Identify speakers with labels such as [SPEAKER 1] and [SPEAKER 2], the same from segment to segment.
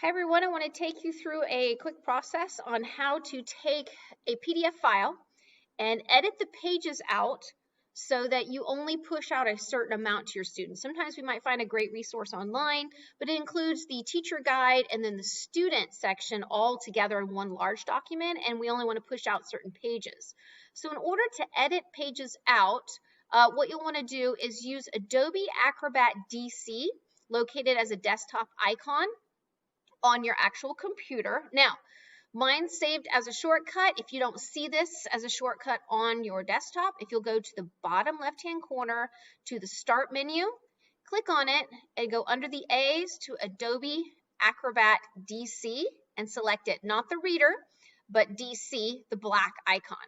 [SPEAKER 1] Hi everyone, I want to take you through a quick process on how to take a PDF file and edit the pages out so that you only push out a certain amount to your students. Sometimes we might find a great resource online, but it includes the teacher guide and then the student section all together in one large document, and we only want to push out certain pages. So in order to edit pages out, what you'll want to do is use Adobe Acrobat DC, located as a desktop icon on your actual computer. Now, mine's saved as a shortcut. If you don't see this as a shortcut on your desktop, if you'll go to the bottom left-hand corner to the Start menu, click on it and go under the A's to Adobe Acrobat DC and select it, not the reader, but DC, the black icon.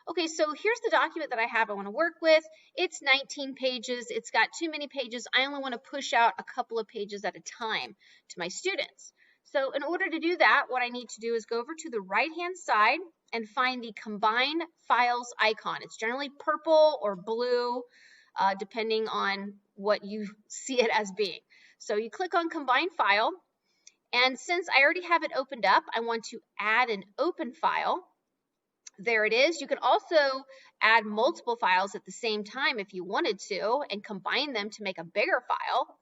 [SPEAKER 1] Okay, so here's the document that I want to work with. It's 19 pages. It's got too many pages. I only want to push out a couple of pages at a time to my students. So in order to do that, what I need to do is go over to the right-hand side and find the Combine Files icon. It's generally purple or blue, depending on what you see it as being. So you click on Combine File, and since I already have it opened up, I want to add an open file. There it is. You can also add multiple files at the same time if you wanted to and combine them to make a bigger file.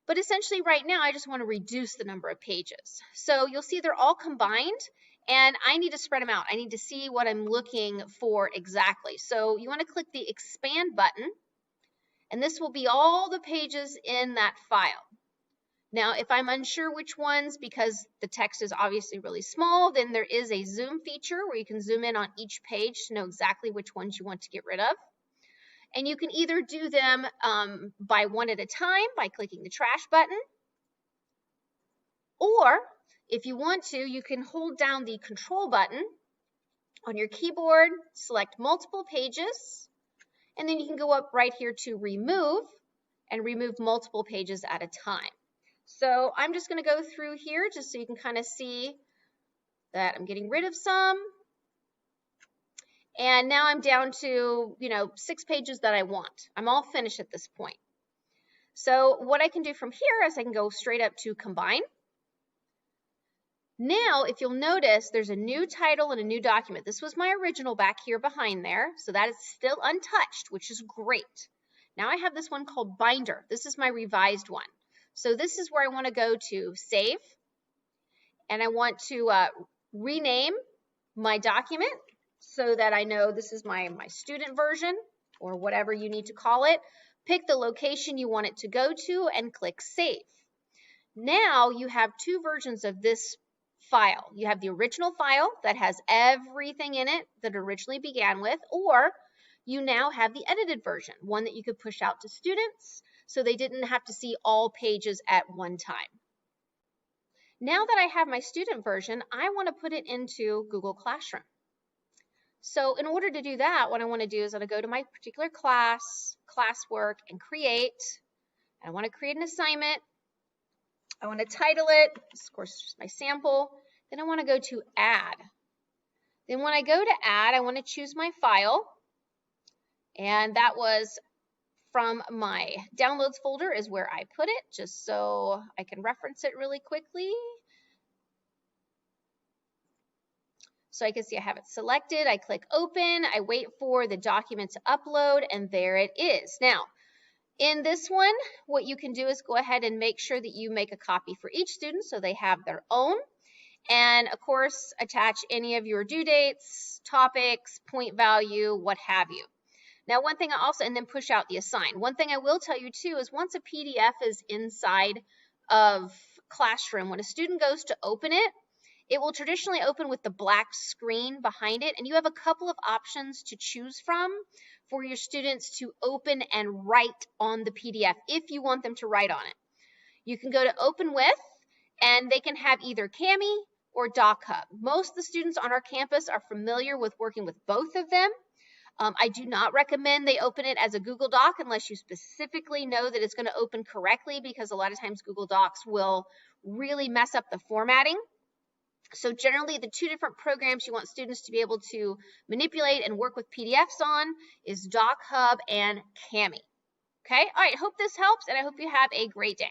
[SPEAKER 1] But essentially right now, I just want to reduce the number of pages. So you'll see they're all combined, and I need to spread them out. I need to see what I'm looking for exactly. So you want to click the Expand button, and this will be all the pages in that file. Now, if I'm unsure which ones, because the text is obviously really small, then there is a zoom feature where you can zoom in on each page to know exactly which ones you want to get rid of. And you can either do them by one at a time by clicking the trash button, or if you want to, you can hold down the control button on your keyboard, select multiple pages, and then you can go up right here to remove and remove multiple pages at a time. So I'm just going to go through here just so you can kind of see that I'm getting rid of some. And now I'm down to, 6 pages that I want. I'm all finished at this point. So what I can do from here is I can go straight up to Combine. Now, if you'll notice, there's a new title and a new document. This was my original back here behind there, so that is still untouched, which is great. Now I have this one called Binder. This is my revised one. So this is where I want to go to Save, and I want to rename my document so that I know this is my student version or whatever you need to call it. Pick the location you want it to go to and click Save. Now you have two versions of this file. You have the original file that has everything in it that it originally began with, or you now have the edited version, one that you could push out to students so they didn't have to see all pages at one time. Now that I have my student version, I want to put it into Google Classroom. So in order to do that, what I want to do is I'm going to go to my particular class, classwork, and create. I want to create an assignment. I want to title it, of course, just my sample. Then I want to go to Add. Then when I go to Add, I want to choose my file. And that was from my Downloads folder is where I put it, just so I can reference it really quickly. So I can see I have it selected. I click Open. I wait for the document to upload, and there it is. Now, in this one, what you can do is go ahead and make sure that you make a copy for each student so they have their own. And of course, attach any of your due dates, topics, point value, what have you. Now, one thing and then push out the assign. One thing I will tell you too is once a PDF is inside of Classroom, when a student goes to open it, it will traditionally open with the black screen behind it, and you have a couple of options to choose from for your students to open and write on the PDF if you want them to write on it. You can go to Open With, and they can have either Kami or DocHub. Most of the students on our campus are familiar with working with both of them. I do not recommend they open it as a Google Doc unless you specifically know that it's going to open correctly, because a lot of times Google Docs will really mess up the formatting. So generally, the two different programs you want students to be able to manipulate and work with PDFs on is DocHub and Kami. Okay, all right, hope this helps, and I hope you have a great day.